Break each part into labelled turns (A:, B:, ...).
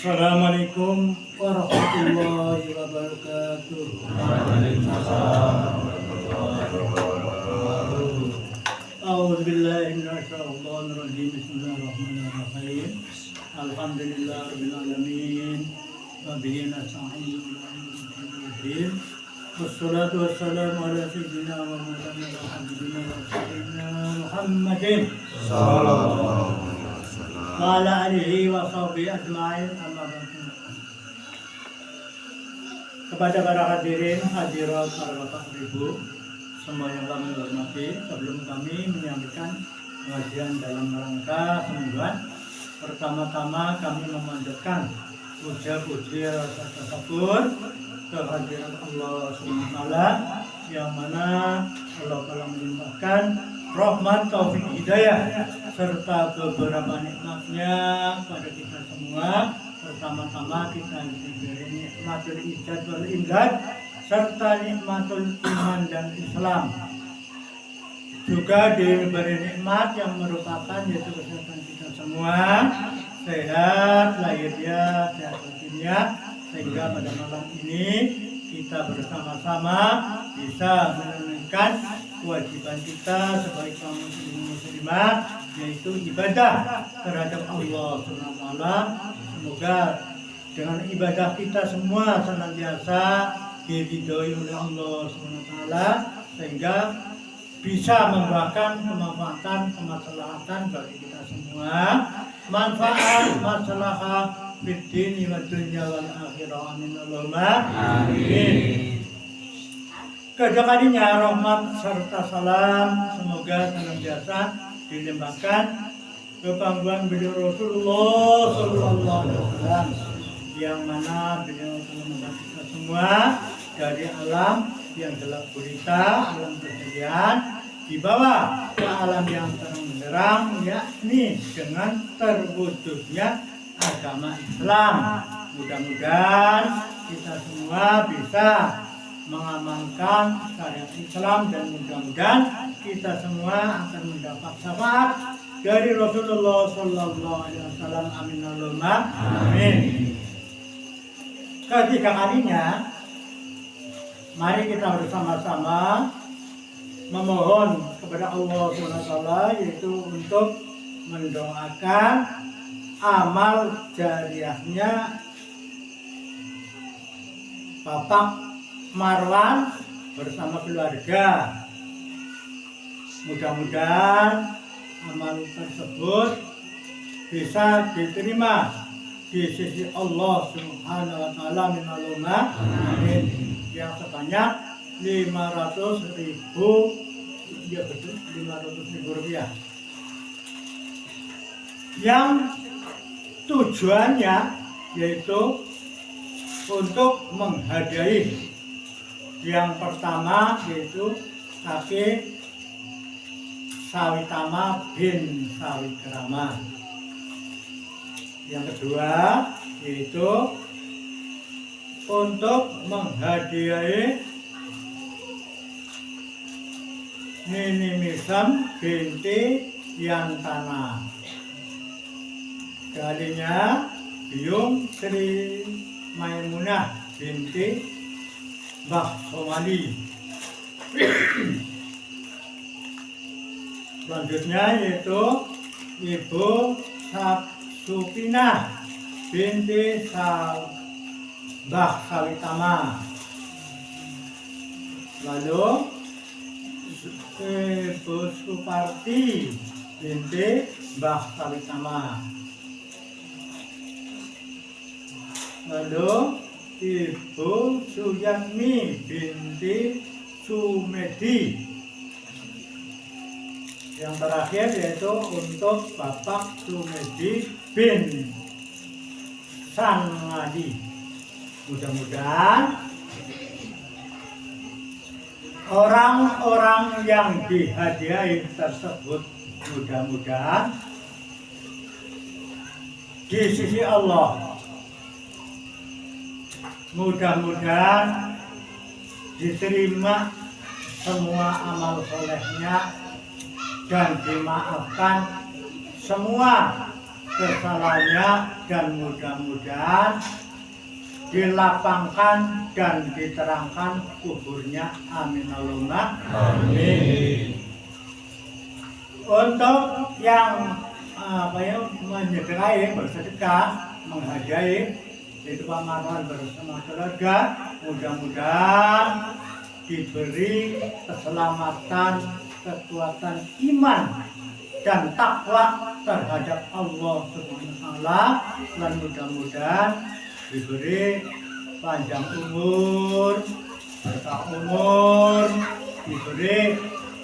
A: Assalamualaikum warahmatullahi wabarakatuh. A'udzu billahi minasyaitonir rajim. Bismillahirrahmanirrahim. Alhamdulillahirabbil alamin. Wa bihi nasta'in. Wassalatu wassalamu ala sayyidina wa maulana Muhammadin sallallahu wa ala alihi wa sahbihi ajma'in. Amma ba'du. Kepada para hadirin, hadirat, para bapak ibu semua yang kami hormati, sebelum kami menyampaikan pengajian dalam rangka semingguan, pertama-tama kami memanjatkan puja-puji rasa syukur kehadiran Allah SWT yang mana Allah telah melimpahkan rahmat, taufik, hidayah serta beberapa nikmatnya pada kita semua. Pertama-tama kita diberi nikmatul ijad wal imdad serta nikmatul iman dan Islam. Juga diberi nikmat yang merupakan yaitu kesehatan kita semua, sehat lahiriah, sehat batinnya, sehingga pada malam ini kita bersama-sama bisa menunaikan kewajiban kita sebagai kaum muslimah, yaitu ibadah terhadap Allah SWT. Semoga dengan ibadah kita semua senantiasa diridhoi oleh Allah SWT, sehingga bisa membuahkan kemanfaatan, kemaslahatan bagi kita semua, manfaat, maslahah fiddini wa dunya wal akhirah. Amin Allahumma amin. Kedua kalinya rahmat serta salam semoga senantiasa dilimpahkan ke panggilan beliau Rasulullah Sallallahu Alaihi Wasallam, yang mana beliau telah membantu kita semua dari alam yang gelap gulita, alam kejadian, dibawa ke alam yang terang benderang, yakni dengan terwujudnya agama Islam. Mudah-mudahan kita semua bisa mengamalkan syariat Islam dan mudah-mudahan kita semua akan mendapat syafaat dari Rasulullah Sallallahu Alaihi Wasallam. Amin Allahumma amin. Ketiga kalinya, mari kita bersama-sama memohon kepada Allah SWT, yaitu untuk mendoakan amal jariahnya Bapak Marwan bersama keluarga. Mudah-mudahan amal tersebut bisa diterima di sisi Allah Subhanahu wa taala. Min Allahumma amin. Yang sebanyak 500.000, ya betul, 500.000 rupiah. Yang tujuannya yaitu untuk menghadiahi, yang pertama yaitu kakek Sawitama bin Sawikrama. Yang kedua yaitu untuk menghadiahi Nini Misam binti Yantana. Kalinya Biung Sri Maimunah binti Mbah Somali. Selanjutnya yaitu Ibu Supina binti Mbah Sawitama. Lalu Ibu Suparti binti Mbah Sawitama. Lalu Ibu Suyatmi binti Sumedi. Yang terakhir yaitu untuk Bapak Sumedi bin Sanadi. Mudah-mudahan orang-orang yang dihadiahi tersebut mudah-mudahan di sisi Allah, mudah-mudahan diterima semua amal solehnya dan dimaafkan semua kesalahannya dan mudah-mudahan dilapangkan dan diterangkan kuburnya. Amin Allahumma amin. Untuk yang menyedekahi, bersedekah, menghadiahi, itu Pak Marwan bersama keluarga, mudah-mudahan diberi keselamatan, kekuatan iman dan takwa terhadap Allah Subhanahu wa taala, dan mudah-mudahan diberi panjang umur, berkah umur, diberi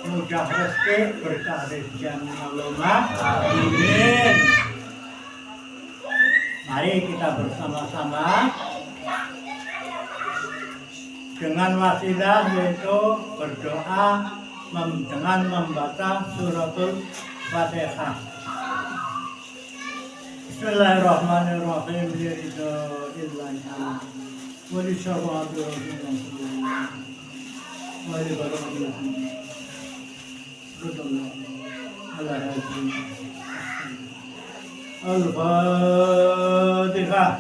A: mudah rezeki, berkah rezeki. Allahumma amin. Mari kita bersama-sama dengan wasilah, yaitu berdoa dengan membaca suratul Fatihah. Bismillahirrahmanirrahim. Al-Fatihah.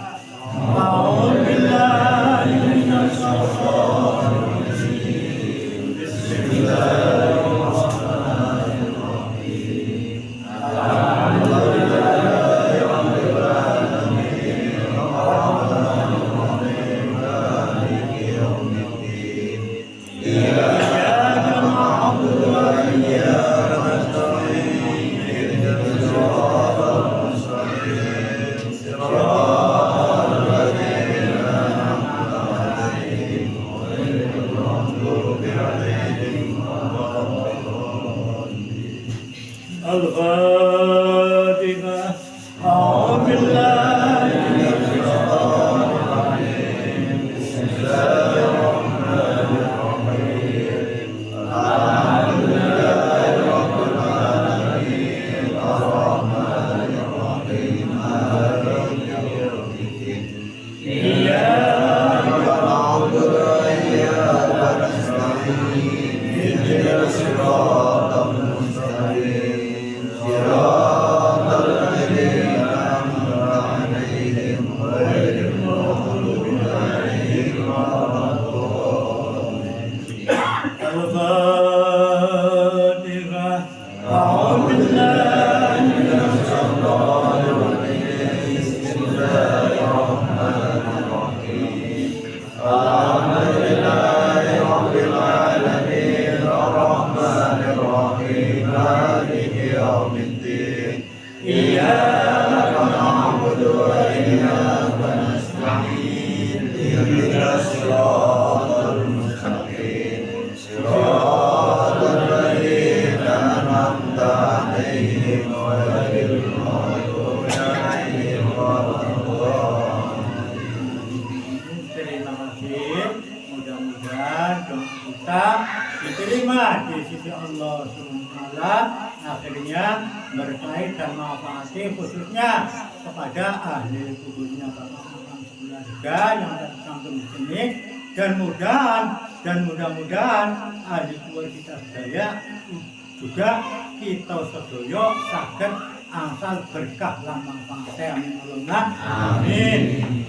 A: A'udzu billahi minasy syaithanir rajim. Bismillahirrahmanirrahim. Alhamdulillahi rabbil alamin. Arrahmanirrahim. Maliki yaumiddin. Iyyaka na'budu wa iyyaka nasta'in. Ihdinas siratal mustaqim. Siratal ladzina an'amta 'alaihim ghairil maghdubi 'alaihim waladdallin. Al-Fatihah. A'udzu billahi minasy syaithanir rajim. Bismillahirrahmanirrahim. Alhamdulillahi rabbil alamin. Arrahmanirrahim. Maliki yaumiddin. Iyyaka na'budu wa iyyaka nasta'in. Ihdinas siratal mustaqim. Siratal ladzina an'amta 'alaihim ghairil maghdubi 'alaihim waladdallin. Al-Fatihah. A'udzu billahi minasy syaithanir rajim. Bismillahirrahmanirrahim. Alhamdulillahi rabbil alamin. Arrahmanirrahim. Maliki yaumiddin. Iyyaka na'budu wa iyyaka nasta'in. Ihdinas siratal mustaqim. Siratal ladzina an'amta 'alaihim ghairil maghdubi 'alaihim waladdallin. Terima kasih. Mudah-mudahan doa kita diterima di sisi Allah SWT, akhirnya berkait dan manfaati khususnya kepada ahli kuburnya Bapak Marwan keluarga yang tercantum di sini, dan mudah-mudahan ahli kubur kita sedaya juga kita sedaya saged angsal berkah lan manfaat. Amin Allahumma amin.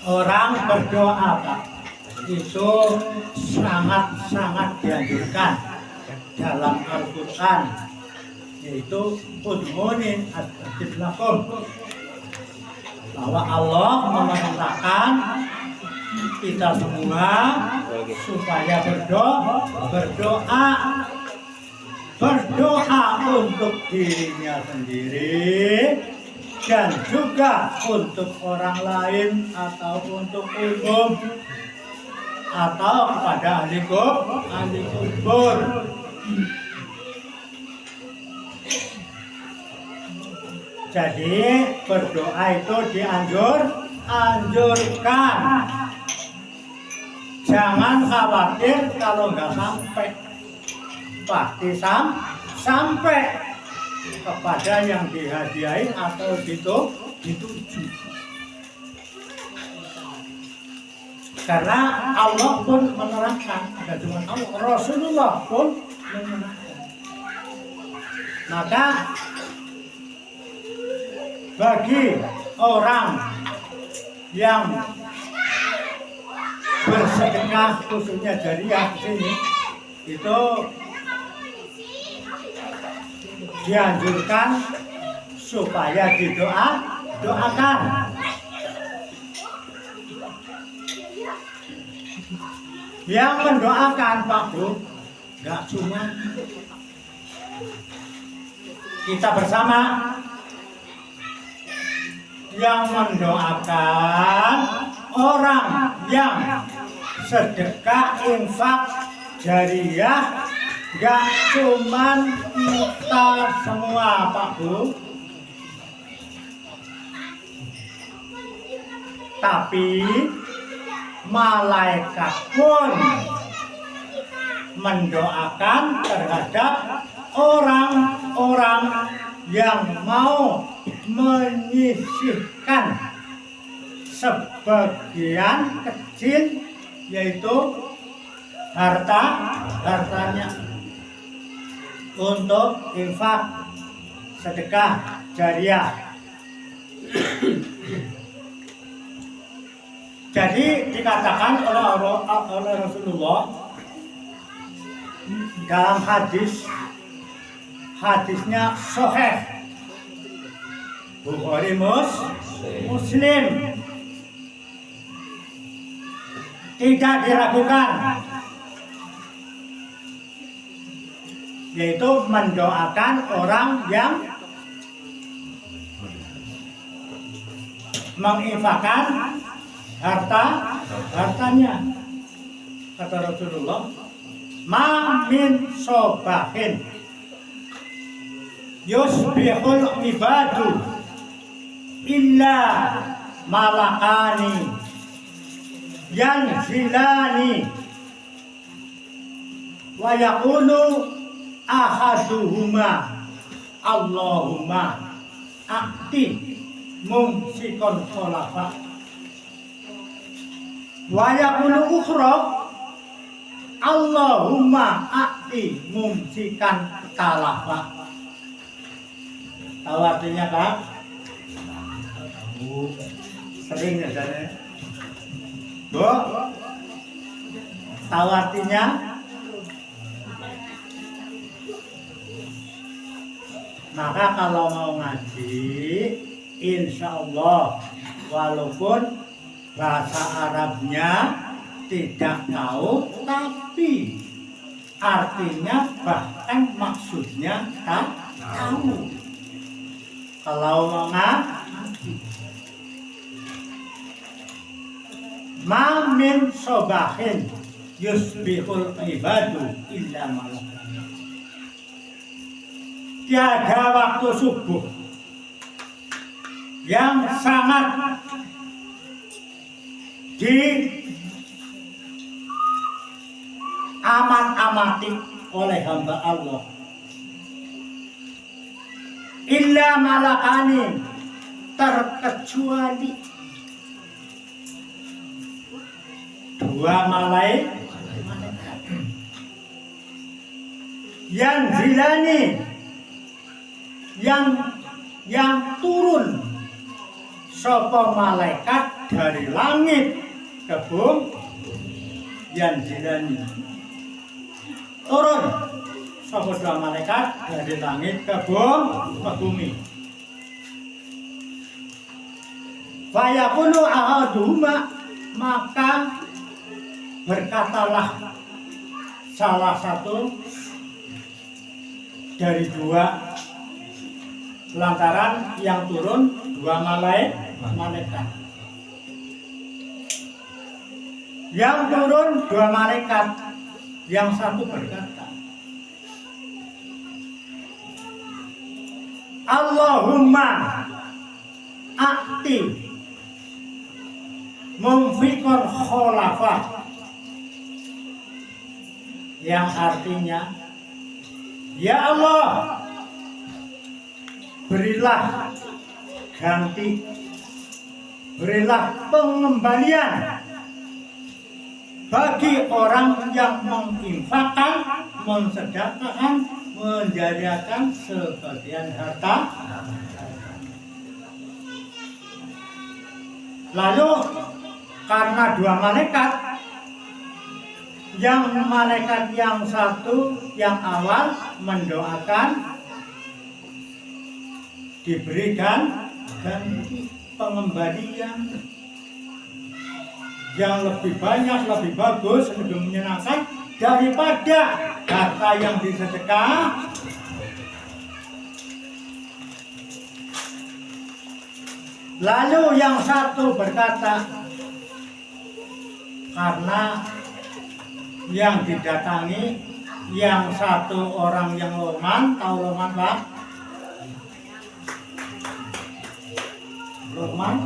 A: Orang berdoa, Pak, itu sangat-sangat dianjurkan dalam Al-Quran, yaitu ud'uni astajib lakum, bahwa Allah memerintahkan kita semua supaya berdoa untuk dirinya sendiri dan juga untuk orang lain atau untuk umum atau kepada ahli kubur. Jadi berdoa itu dianjurkan. Jangan khawatir kalau nggak sampai. Pasti sampai kepada yang dihadiahin atau dituju. Karena Allah pun menerangkan, ada cuma Allah, Rasulullah pun menerangkan. Maka bagi orang yang bersedekah khususnya jariah di sini itu dianjurkan supaya doakan. Yang mendoakan Pak Bu, nggak cuma kita bersama, yang mendoakan orang yang sedekah infak jariah, nggak cuman kita semua Pak Bu, tapi malaikat pun mendoakan terhadap orang-orang yang mau menyisihkan sebagian kecil, yaitu hartanya untuk infak sedekah jariah. Jadi dikatakan oleh Rasulullah dalam hadisnya sahih Bukhari Muslim, tidak diragukan, yaitu mendoakan orang yang menginfakkan hartanya. Kata Rasulullah, ma min sobahin yusbihul ibadu illa malakani yanzilani wa yaqulu ahaduhuma Allahumma a'ti mumsikon kholafa wa yaqulu ukhra Allahumma a'ti mumsikan talafa. Tahu artinya Kak? Sering ya saya. Bu, tahu artinya? Maka kalau mau ngaji, insya Allah walaupun bahasa Arabnya tidak tahu, tapi artinya bahkan maksudnya tahu. Kalau mau ngaji, ma min sobahin yusbihul ibadu illa malakan. Tiada waktu subuh yang sangat amat-amati oleh hamba Allah illa malakani, terkecuali dua malaikat yang zilani, yang turun sapa malaikat dari langit ke bumi, yang zilani turun sapa dua malaikat dari langit ke bumi. Fayaqulu ahaduhuma, maka berkatalah salah satu dari dua, lantaran yang turun dua malaikat. Yang turun dua malaikat, yang satu berkata, Allahumma akti mumfikor kholafa, yang artinya, ya Allah, berilah ganti, berilah pengembalian bagi orang yang menginfakkan, mensedekahkan, menjadikan sebagian harta. Lalu karena dua malaikat, malaikat yang satu yang awal mendoakan, diberikan ganti pengembalian yang lebih banyak, lebih bagus, lebih menyenangkan daripada harta yang disedekah. Lalu yang satu berkata, karena yang didatangi yang satu orang yang loman, tahu loman Pak? Loman?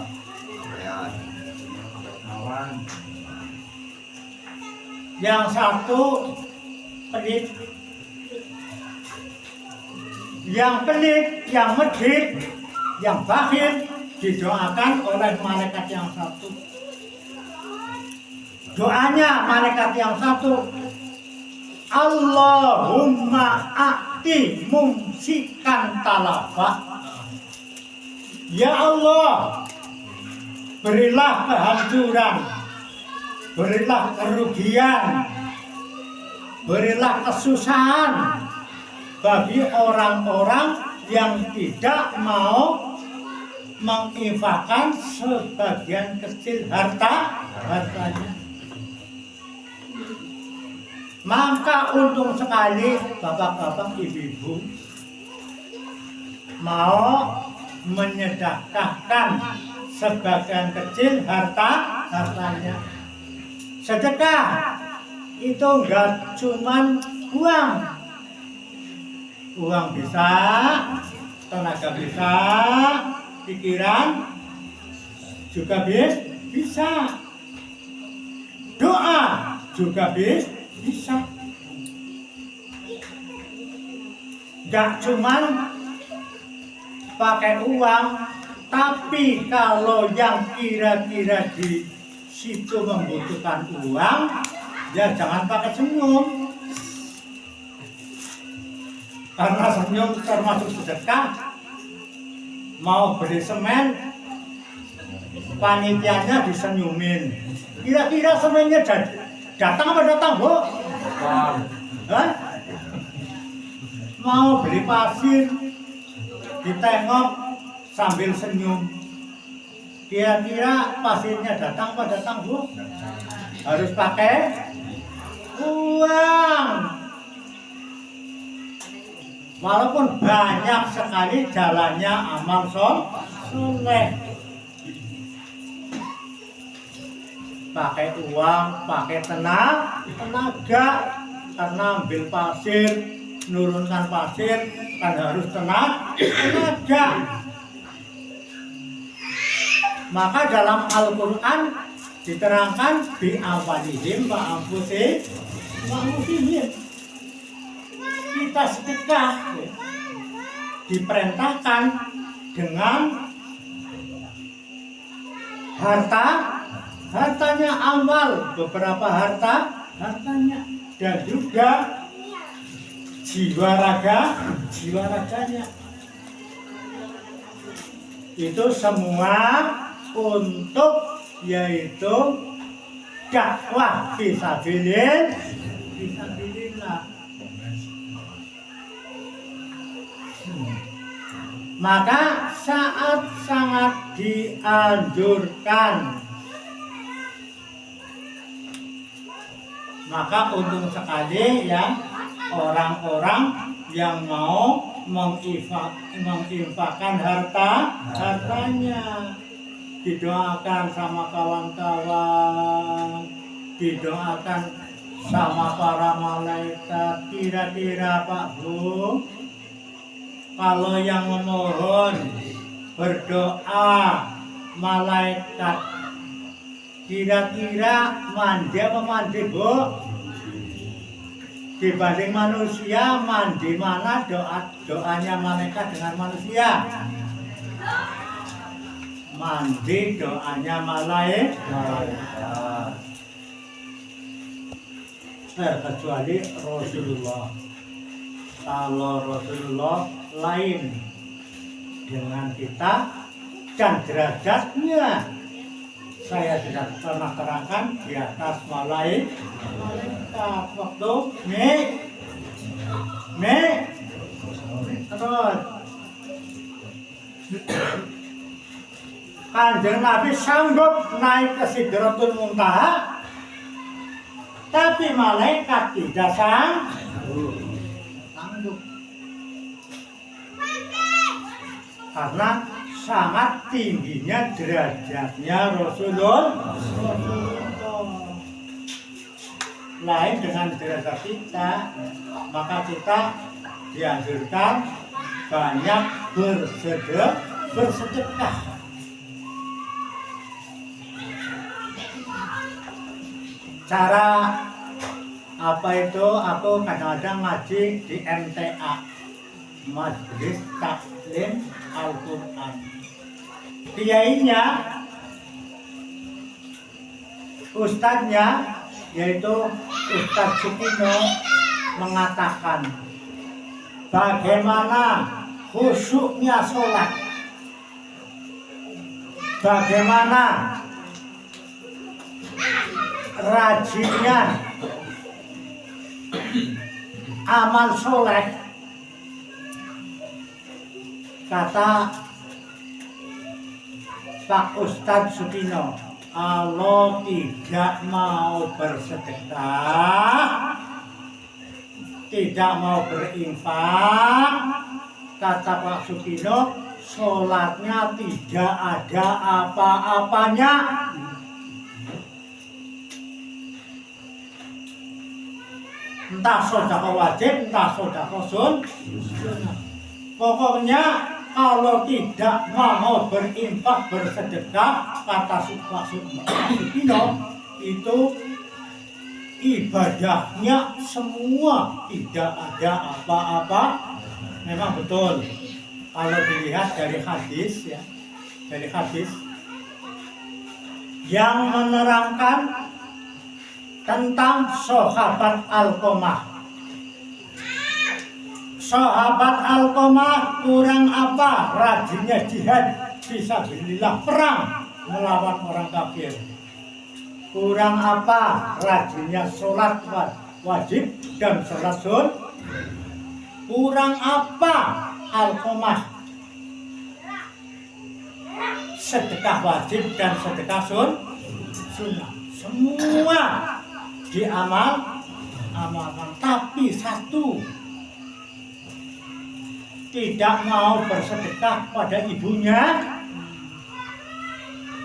A: Yang satu pelit, yang medit, yang bakhil, didoakan oleh malaikat yang satu. Doanya malaikat yang satu, Allahumma a'ti mumsikan talafa. Ya Allah, berilah kehancuran, berilah kerugian, berilah kesusahan bagi orang-orang yang tidak mau menginfakkan sebagian kecil hartanya. Maka untung sekali bapak-bapak, ibu-ibu mau menyedekahkan sebagian kecil hartanya. Sedekah itu enggak cuman uang bisa, tenaga bisa, pikiran juga bisa, doa juga bisa. Enggak cuman pakai uang, tapi kalau yang kira-kira di situ membutuhkan uang, ya jangan pakai senyum. Karena senyum termasuk sedekah. Mau beli semen, panitianya disenyumin. Kira-kira semennya datang apa datang, Bu? Hah? Mau beli pasir, ditengok sambil senyum. Kira-kira pasirnya datang apa datang, Bu? Harus pakai uang. Walaupun banyak sekali jalannya amal soleh, pakai uang, pakai tenaga, karena ambil pasir, nurunkan pasir kan harus tenaga. Maka dalam Al-Quran diterangkan bi awalihim wa anfusihim. Kita sedekah diperintahkan dengan hartanya awal, beberapa hartanya, dan juga jiwa raganya. Itu semua untuk yaitu dakwah fisabilillah. Maka sangat dianjurkan. Maka untung sekali ya orang-orang yang mau menginfakkan hartanya. Didoakan sama kawan-kawan, didoakan sama para malaikat. Kira-kira Pak Bu, kalau yang memohon berdoa malaikat. Kira-kira mandi apa mandi, Bu? Dibanding manusia, mandi mana doanya malaikat dengan manusia? Mandi doanya malaikat. Terkecuali Rasulullah. Kalau Rasulullah lain dengan kita dan derajatnya saya sudah pernah terangkan di atas malaikat. Waktu terus Kanjeng Nabi sanggup naik ke Sidratul Muntaha, tapi malaikat tidak sanggup. Karena sangat tingginya derajatnya Rasulullah. Lain dengan derajat kita, maka kita dianjurkan banyak bersedekah. Cara apa itu? Aku kadang-kadang ngaji di MTA, Majelis Taklim Al-Quran. Kiainya, ustadznya, yaitu Ustadz Sukino, mengatakan bagaimana khusyuknya sholat, bagaimana rajinnya amal soleh. Kata Pak Ustadz Sukino, kalau tidak mau bersedekah, tidak mau berinfak, kata Pak Sukino, sholatnya tidak ada apa-apanya. Entah sedekah wajib, entah sedekah sunnah. Pokoknya kalau tidak mau berinfak, bersedekah, kata Pak Sukino, itu ibadahnya semua tidak ada apa-apa. Memang betul. Kalau dilihat dari hadis, ya, dari hadis yang menerangkan tentang sahabat Alqamah. Sahabat Alqamah kurang apa? Rajinnya jihad fisabilillah, perang melawan orang kafir. Kurang apa? Rajinnya sholat wajib dan sholat sunnah. Kurang apa? Alqamah sedekah wajib dan sedekah sunnah. Semua diamalkan, tapi satu, tidak mau bersedekah pada ibunya,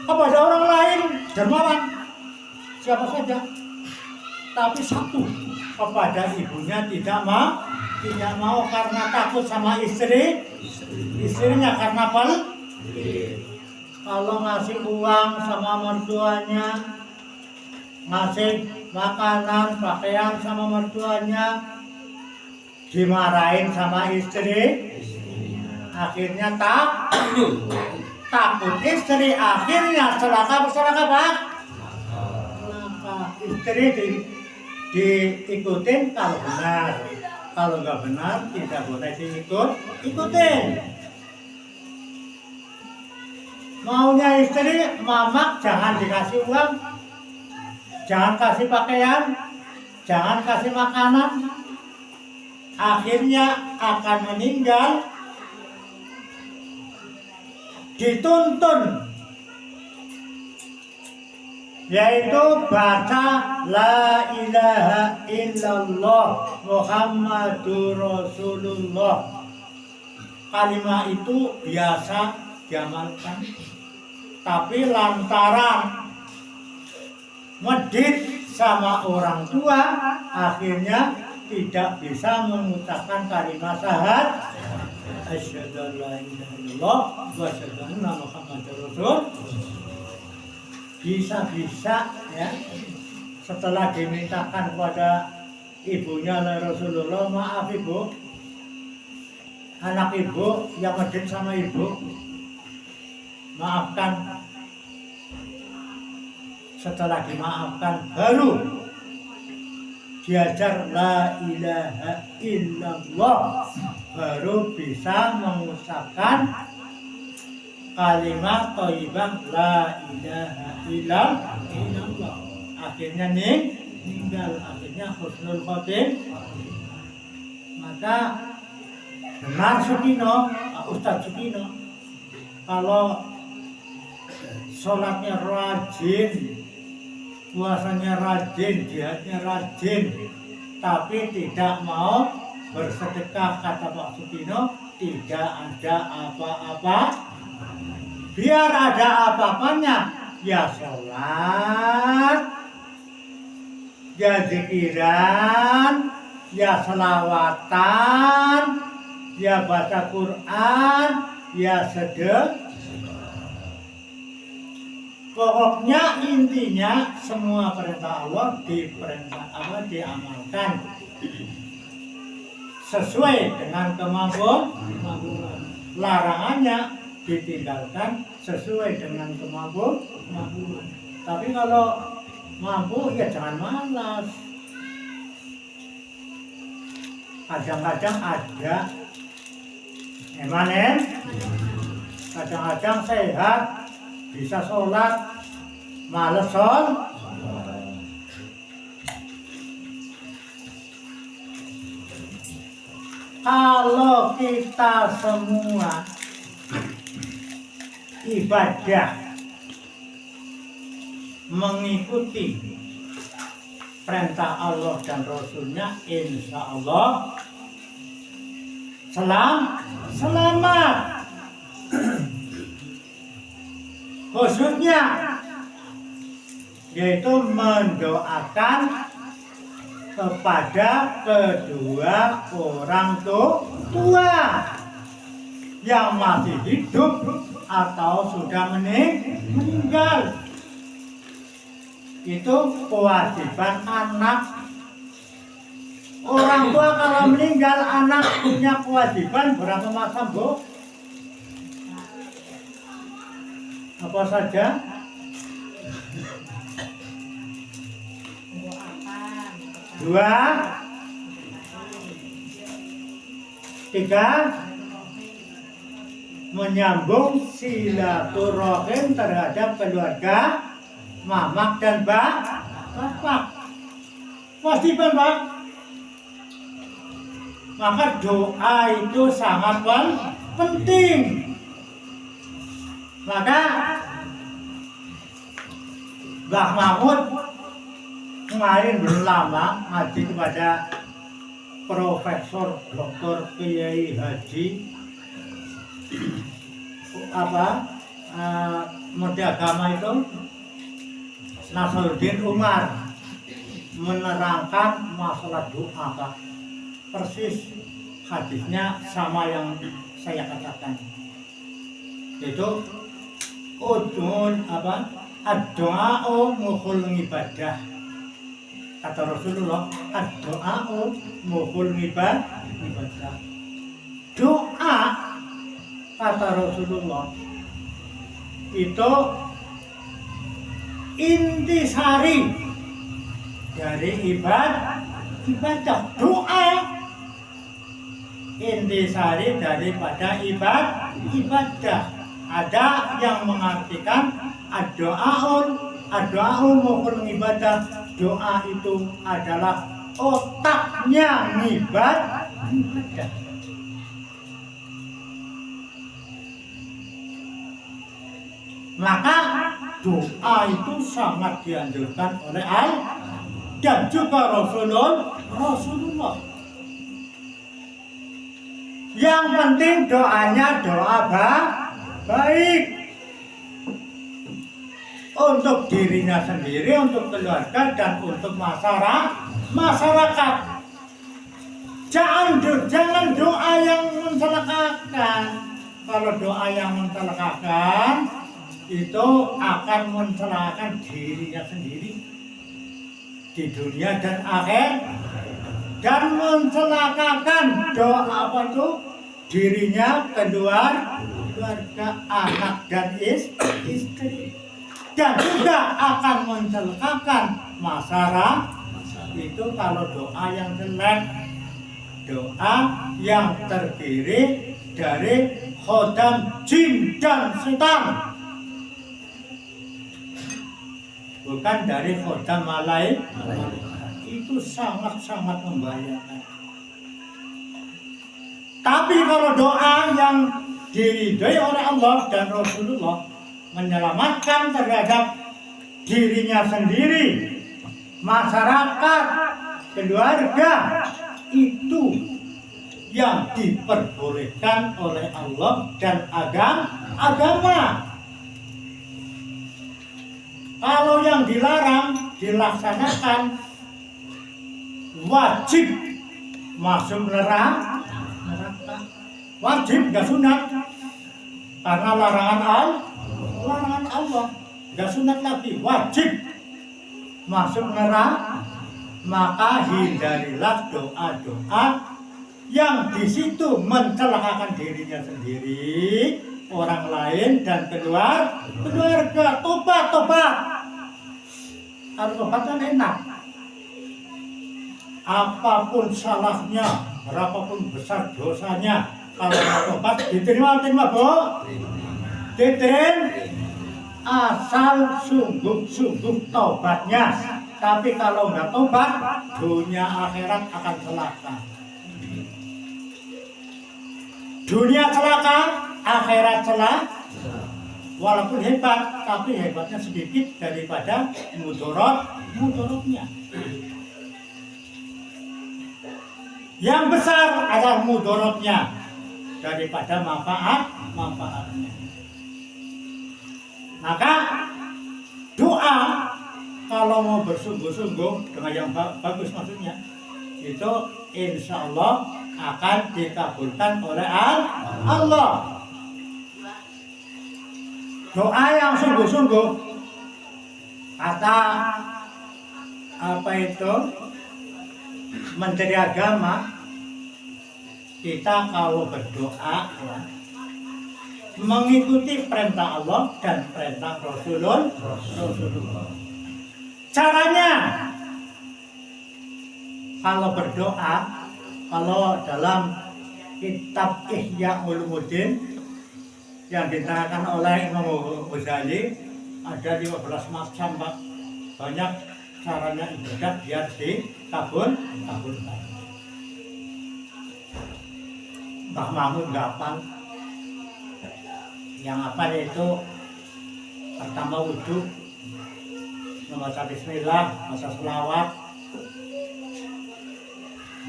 A: kepada orang lain, dermawan, siapa saja. Tapi satu, kepada ibunya tidak mau karena takut sama istrinya karena kalau ngasih uang sama mertuanya, ngasih makanan, pakaian sama mertuanya, dimarahin sama istri, akhirnya takut istri, akhirnya celaka Pak. Istri diikutin kalau benar, kalau nggak benar tidak boleh ikutin. Maunya istri, mamak jangan dikasih uang, jangan kasih pakaian, jangan kasih makanan, akhirnya akan meninggal, dituntun, yaitu baca la ilaha illallah Muhammadur Rasulullah. Kalimat itu biasa diamalkan, tapi lantaran medit sama orang tua, akhirnya tidak bisa mengucapkan kalimat Asyhadu an la ilaha illallah wa asyhadu anna Muhammadar Rasul. Bisa-bisa ya, setelah dimintakan kepada ibunya oleh Rasulullah, maaf ibu, anak ibu yang medit sama ibu, maafkan. Setelah dimaafkan baru diajar la ilaha illallah, baru bisa mengucapkan kalimat thayyibah la ilaha illallah. Akhirnya meninggal, akhirnya husnul khotimah. Maka benar Sukino, Ustadz Sukino, kalau sholatnya rajin, puasanya rajin, jihadnya rajin, tapi tidak mau bersedekah, kata Pak Sukino, tidak ada apa-apa. Biar ada apa-apanya, ya sholat, ya zikiran, ya selawatan, ya baca Quran, ya sedekah. Pokoknya intinya semua perintah Allah diamalkan sesuai dengan kemampuan. Larangannya ditinggalkan sesuai dengan kemampuan. Tapi kalau mampu ya jangan malas. Kadang-kadang ada emanen, kadang-kadang sehat, bisa sholat, males sholat. Kalau kita semua ibadah mengikuti perintah Allah dan Rasulnya, insya Allah selamat. Khususnya yaitu mendoakan kepada kedua orang tua yang masih hidup atau sudah meninggal. Itu kewajiban anak. Orang tua kalau meninggal, anak punya kewajiban berapa macam, Bu? Apa saja? Dua, tiga, menyambung silaturahim terhadap keluarga mamak dan bapak. Kewajiban, Pak. Maka doa itu sangat penting. Maka Mbah Mahmud kemarin belum lama ngaji kepada Profesor Dr. Kiai Haji Menteri Agama itu Nasruddin Umar, menerangkan masalah doa, Pak. Persis hadisnya sama yang saya katakan, yaitu ad-doa'u mukhul ibadah. Kata Rasulullah, ad-doa'u mukhul ibadah. Doa, kata Rasulullah, itu intisari dari ibadah. Doa intisari daripada ibadah. Ada yang mengartikan ad-doa'u mukhul ibadah. Doa itu adalah otaknya ibadah. Maka doa itu sangat dianjurkan oleh Allah dan juga Rasulullah. Yang penting doanya doa baik untuk dirinya sendiri, untuk keluarga, dan untuk masyarakat. Jangan doa yang mencelakakan kalau doa yang mencelakakan itu akan mencelakakan dirinya sendiri di dunia dan akhir, dan mencelakakan doa apa itu dirinya, keluarga, anak dan istri, dan juga akan mencelakakan masyarakat itu kalau doa yang jelek, doa yang terdiri dari khodam jin dan setan, bukan dari khodam malaikat. Itu sangat-sangat membahayakan. Tapi kalau doa yang diridhoi oleh Allah dan Rasulullah menyelamatkan terhadap dirinya sendiri, masyarakat, keluarga, itu yang diperbolehkan oleh Allah dan agama. Kalau yang dilarang dilaksanakan, wajib masuk neraka. Wajib, gak sunat. Karena larangan Allah, gak sunat lagi, wajib masuk neraka. Maka hindarilah doa-doa yang di situ mencelakakan dirinya sendiri, orang lain dan keluarga. Tobat. Kalau tobat kan enak. Apapun salahnya, berapapun besar dosanya, kalau mau tobat diterima Bu? Diterima. Asal sungguh-sungguh tobatnya. Tapi kalau nggak tobat, dunia akhirat akan celaka. Dunia celaka, akhirat celaka. Walaupun hebat, tapi hebatnya sedikit daripada mudorotnya. Yang besar adalah mudorotnya daripada manfaatnya. Maka doa kalau mau bersungguh-sungguh dengan yang bagus maksudnya, itu insya Allah akan dikabulkan oleh Allah. Doa yang sungguh-sungguh, kata apa itu Menteri Agama, kita kalau berdoa ya, mengikuti perintah Allah dan perintah Rasulullah. Caranya, kalau berdoa, kalau dalam kitab Ihya Ulumuddin yang diterangkan oleh Imam Ghazali ada 15 macam, Pak. Banyak caranya ibadah biar dikabulkan. Mbah Mahmud nggak hafal. Yang apa itu pertama wudhu, membaca bismillah, baca selawat,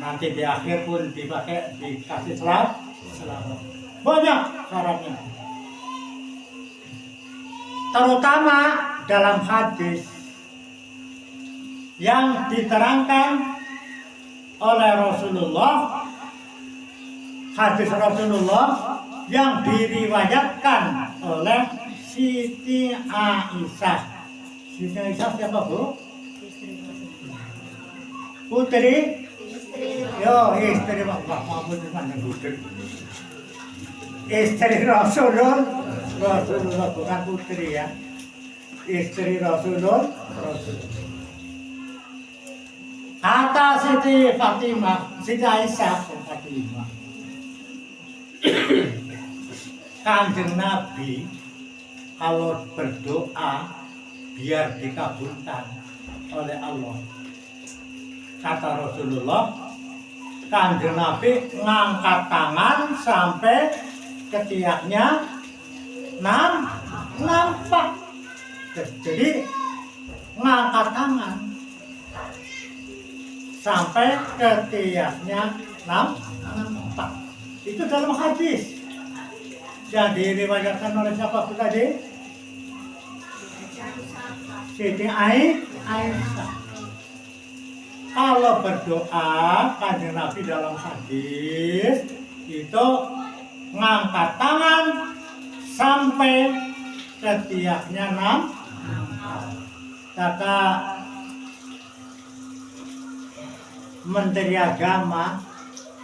A: nanti di akhir pun dikasih selawat. Banyak caranya. Terutama dalam hadis yang diterangkan oleh Rasulullah, hadis Rasulullah yang diriwayatkan oleh Siti Aisyah. Siti Aisyah siapa, Bu? Putri? Istri Pak Mahmud mana putri? Istri Rasulullah bukan putri ya. Istri Rasulullah. Kata Siti Fatimah, Siti Aisyah Fatimah, Kanjeng Nabi kalau berdoa biar dikabulkan oleh Allah. Kata Rasulullah, Kanjeng Nabi ngangkat tangan sampai ketiaknya nampak. Jadi ngangkat tangan sampai ketiaknya nampak. Itu dalam hadis yang diriwayatkan oleh siapa tadi? Siti Aisyah. Kalau berdoa, Kanjeng Nabi dalam hadis itu ngangkat tangan sampai setiapnya 6 kata Menteri Agama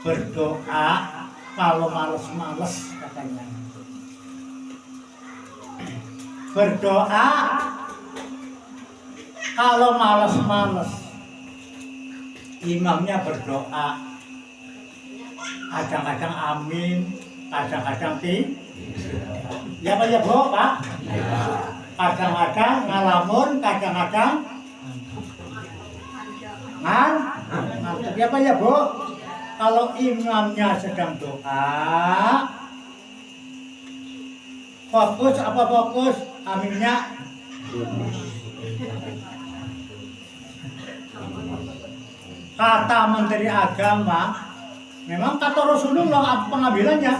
A: berdoa kalau males-males katanya. Berdoa kalau males-males. Imamnya berdoa. Kadang-kadang amin, kadang-kadang tidak. Ya Pak ya Bu, Pak? Kadang-kadang ngalamun, kadang-kadang ngantuk. Ya Pak ya Bu? Kalau imamnya sedang doa, fokus apa fokus? Aminnya kata Menteri Agama, memang kata Rasulullah pengambilannya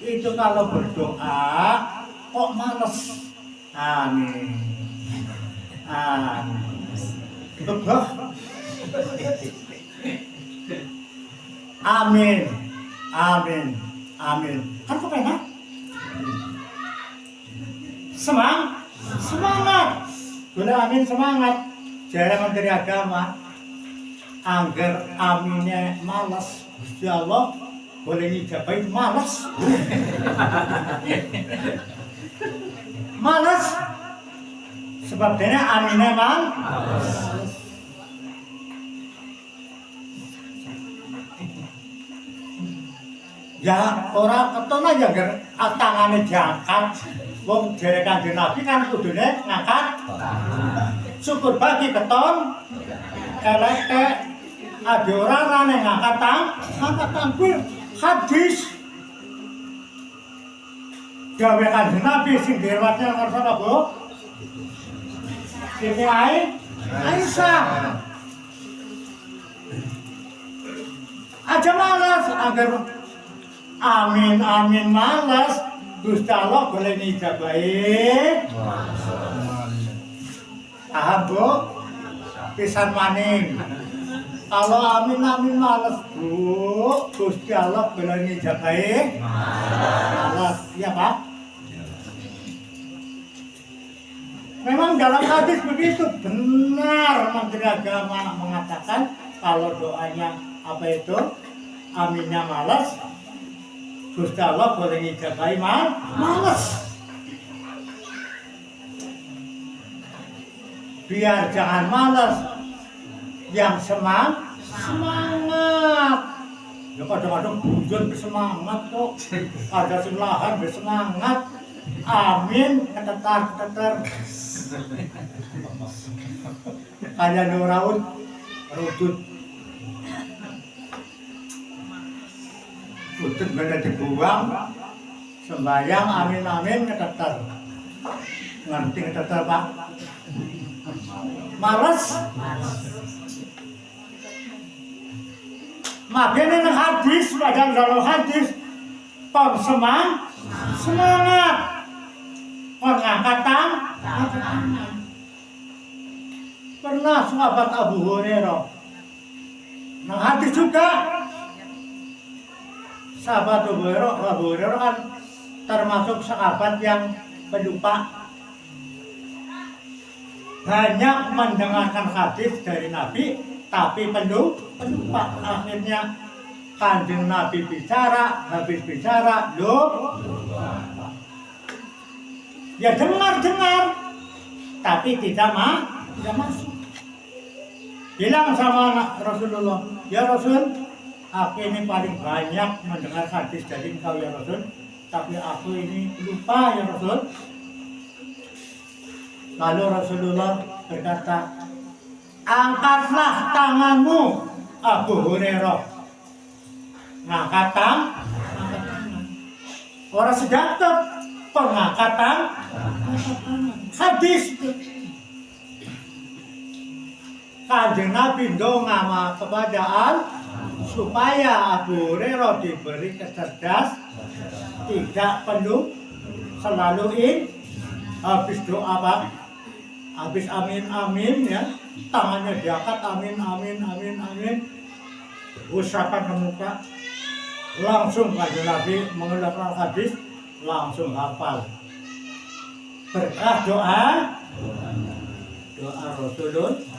A: itu kalau berdoa kok males. Amin. Amin. Amin. Kan kepenak? Semangat. Boleh amin semangat. Jare Menteri Agama. Angger aminnya malas. Gusti Allah boleh ngijabahin malas. Malas. Sebab dene aminnya malas. Ya ora keton aja ger tangane diangkat. Wong jere Kanjeng Nabi kan kudune ngangkat. Syukur bagi keton. Elek ada orang yang ngangkat tangan hadis. Gawe Kanjeng Nabi sing direwatnya ngarep apa, Bu? Siti Aisyah. Aja malas agar amin malas. Gusti Allah boleh ngijabahi. Paham Bu? Pisan maning. Kalau amin malas Bu, Gusti Allah boleh ngijabahi. Malas, iya Pak? Memang dalam hadis begitu benar Menteri Agama mengatakan kalau doanya apa itu aminnya malas, Gusti Allah boleh ngijabahi malas. Biar jangan malas, yang semangat. Ya kadang-kadang bujur bersemangat kok, ada selahan bersemangat. Amin, ketetar. Kayak Nuraud, rutut bener dibuang, sembayang amin ketetar. Ngerti ketetar Pak? Malas. Makanya ini hadis, padahal dalam hadis semangat mengangkat tangan. Pernah sahabat Abu Hurairah nah hadis juga sahabat Abu Hurairah kan termasuk sahabat yang pelupa, banyak mendengarkan hadis dari Nabi tapi pelupa. Akhirnya Kanjeng Nabi bicara, habis bicara lupa. Ya dengar tapi tidak masuk. Bilang sama Rasulullah, ya Rasul, aku ini paling banyak mendengar hadis dari engkau ya Rasul, tapi aku ini lupa ya Rasul. Lalu Rasulullah berkata, angkatlah tanganmu Abu Hurairah. Ngangkat tangan. Orang sedang pengangkatan hadis. Kanjeng Nabi ndonga kepada supaya Abu Hurairah diberi kecerdas, tidak perlu selalu habis doa Pak, habis amin ya, tangannya diangkat amin, usahakan ke muka, langsung Kanjeng Nabi mengeluarkan hadis, langsung hafal. berkah doa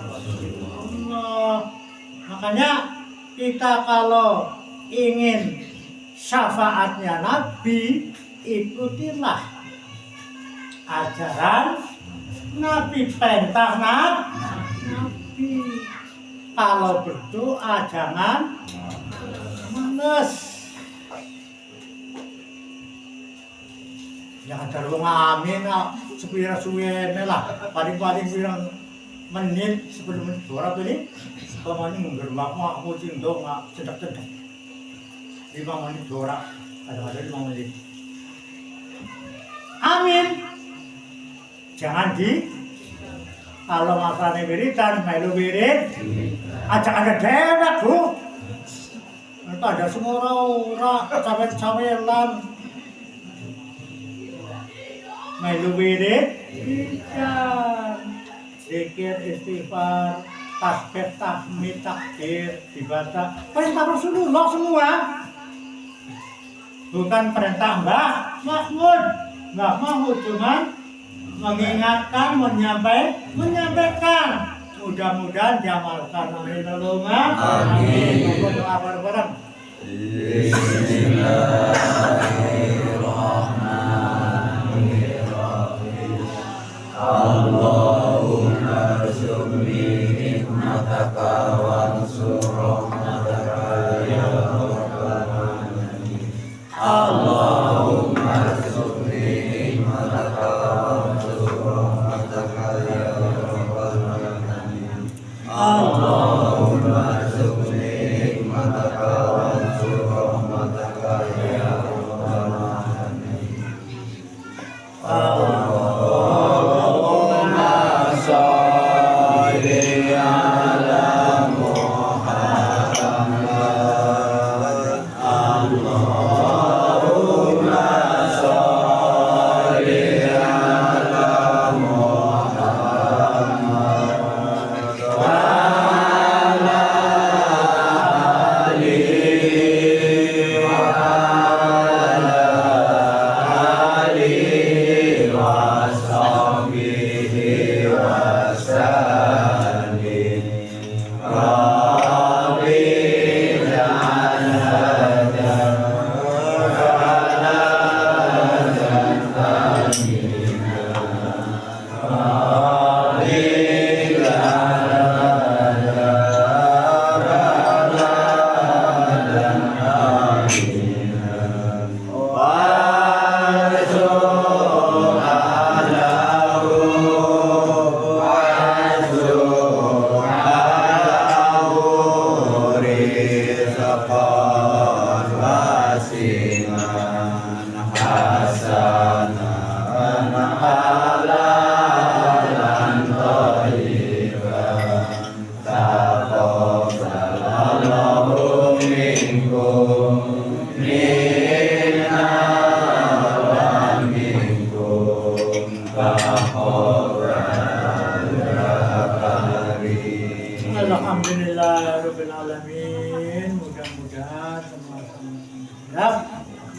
A: Rasulullah. Makanya kita kalau ingin syafaatnya Nabi, ikutilah ajaran Nabi, perintah Nabi. Kalau berdoa jangan males. Jangan terlalu ngamin, suwene lah. Paling-paling bilang menit sebelum suara ini. Selama ini menggerbak aku cindo nggak cedak-cedak. 5 menit suara, kadang-kadang 5 menit. Amin. Jangan kalau masalahnya wiridan, melu wirid, ajak ada dewek bu. Itu ada semua orang cawe-cawelan. Melu wirid, zikir, istighfar, tasbih, tahmid, takbir, dibaca. Perintah Rasulullah semua. Bukan perintah Mbah Mahmud. Mbah Mahmud cuma mengingatkan, menyampaikan. Mudah-mudahan diamalkan. Amin. Amin. Doa bareng-bareng. Bismillahirrahmanirrahim. Allahumma syukri nikmataka wa ansur rahmataka ya rabbal alamin. Allahumma syukri nikmataka wa ansur rahmataka ya rabbal alamin. Allahumma syukri nikmataka wa ansur rahmataka ya rabbal alamin. Allahumma sholli ala Muhammad. Allahumma sholli ala Muhammad wa ala alihi wa ala alihi wa sahbihi wa sallim. Rabbi ja'al hada baladan amina. Rabbi ja'al hada baladan amina. Alhamdulillahirabbil alamin. Mudah-mudahan semua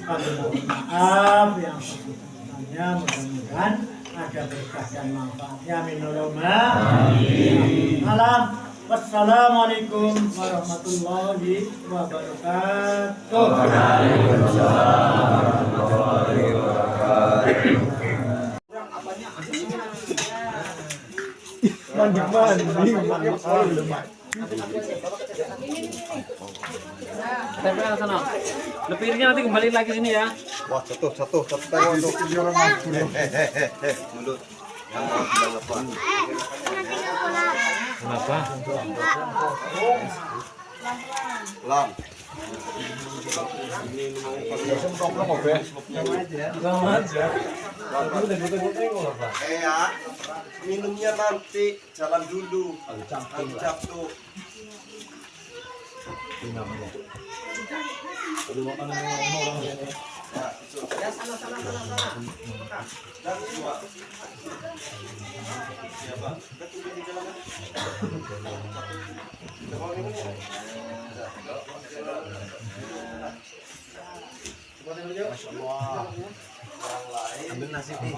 A: kami mohon maaf yang sebelumnya. Mudah-mudahan ada berkah dan manfaatnya. Amin. Amin. Wassalamualaikum warahmatullahi wabarakatuh. Waalaikumsalam warahmatullahi wabarakatuh. Mandi
B: Tempel sana. Lepirnya nanti kembali lagi sini ya.
C: Wah, satu tangan untuk mulut.
B: Kenapa?
C: Lam. Ya, minumnya nanti jalan dulu. Ajak tuh. Ya, sana. Dan dua. Siapa? Ketujuh di jalan. Masya Allah. Ambil nasi nih.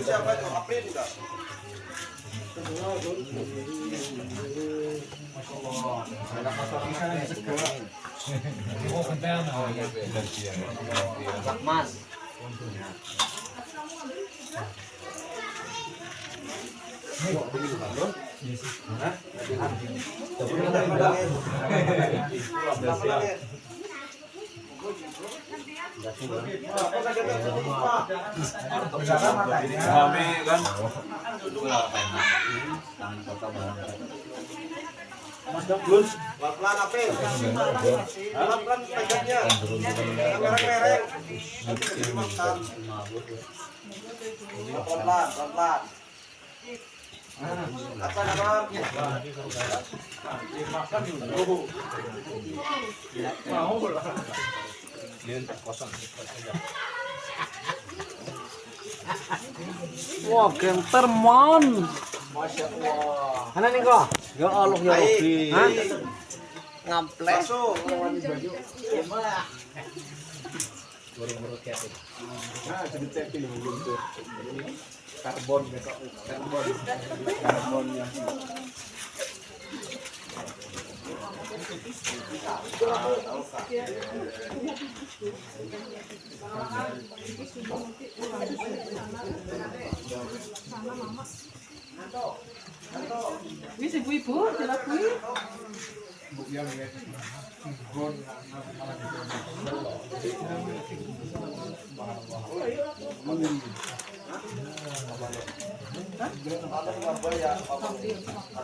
C: Siapa itu? April enggak?
B: Mas.
C: Pelan-pelan April. Pelan-pelan pegangnya. Jangan mereng-mereng. Nanti dimakan. Pelan-pelan, pelan-pelan. Apa nama?
B: Wah, genter mon. Masya Allah. Mana nih kok? Ya Allah ya Rabbi. Hah? Ngamplek.
C: Masuk.
D: Wis ibu-ibu dilakui.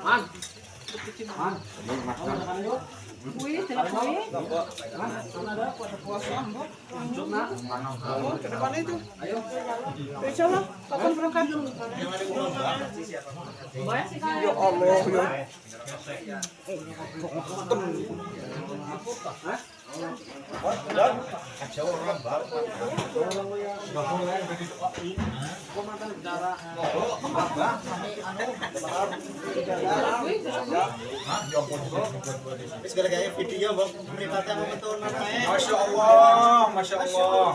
B: Man.
D: Kuwi dilakui. Ke depan itu. Ayo. Insyaallah kapan berangkat?
C: Ya Allah ya.
A: Segala-galanya video bang pemerintahnya mau betul namanya.
C: Masya Allah, Masya Allah.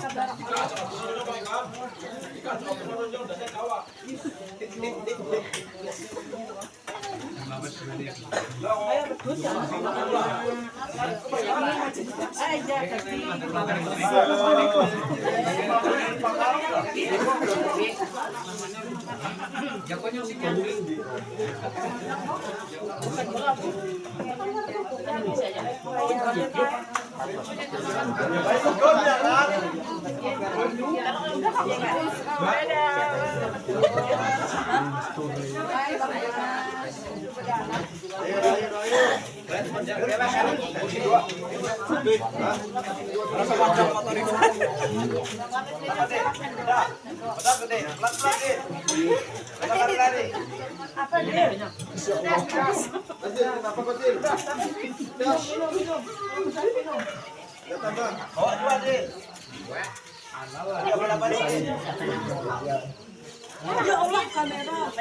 D: Ya Allah kamera.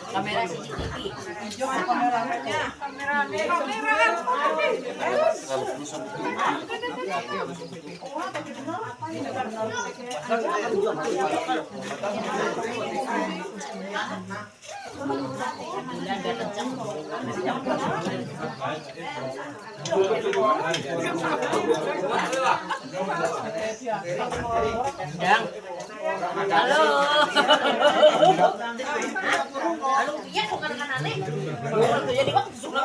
E: Kamera CCTV. Yang. Halo. Halo, iya bukan aneh. Waktu jadi waktu suka.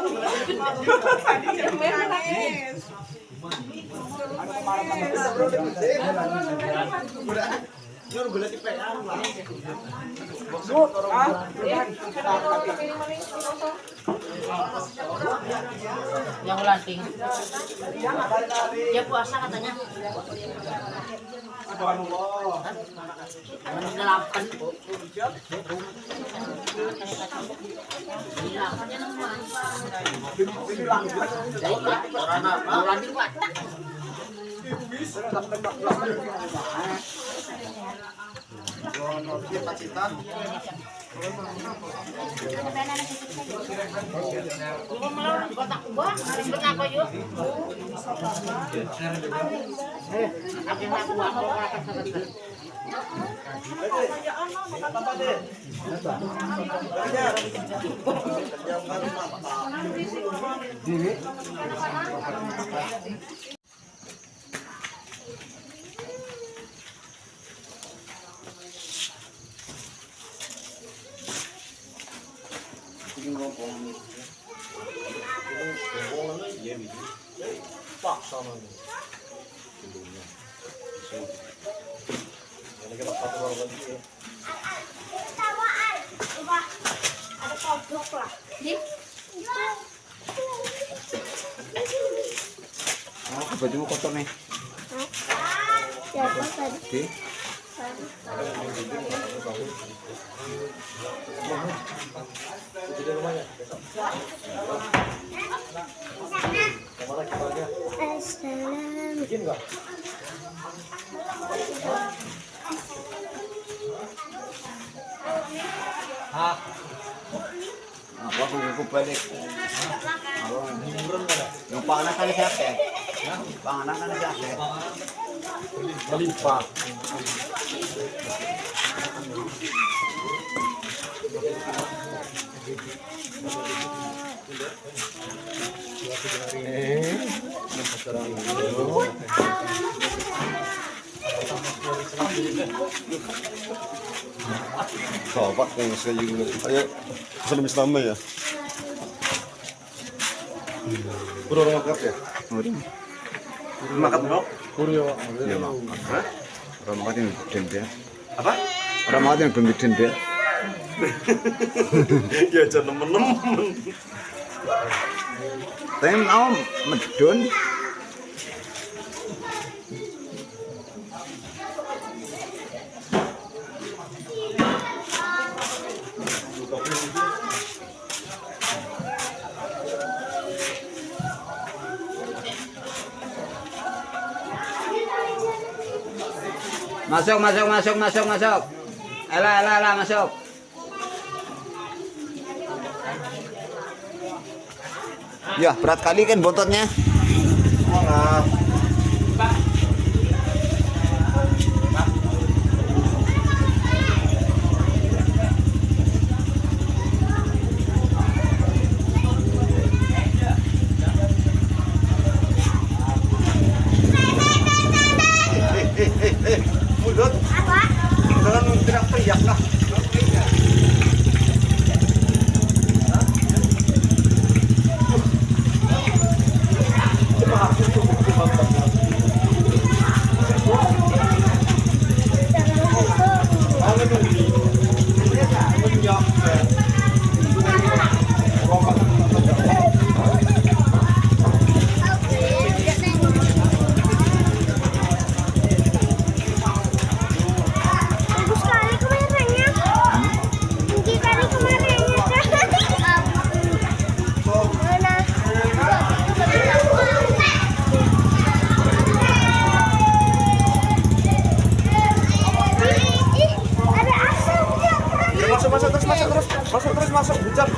E: Yang ulanting. Dia puasa katanya. Delapan.
B: Bajumu kotor nih.
D: Ya, tadi.
B: Apa aku balik? Yung panganak ka na siya, Ate. Panganak ka na siya, Ate. Malimpah.
F: Sahabat yang saya juga. Ayo, salam Islam ya. Pura orang makan ya? Makan bro?
B: Kuryo.
F: Ya makan. Hah? Orang makan yang tempe.
C: Apa?
F: Orang makan yang belum tempe. Ya jangan nemen-nemen. Tapi mau medun.
B: Masuk. Elah, masuk. Ya, berat kali kan bontotnya.
F: Mulut. Jangan teriak-teriak lah. Masuk terus, hujan.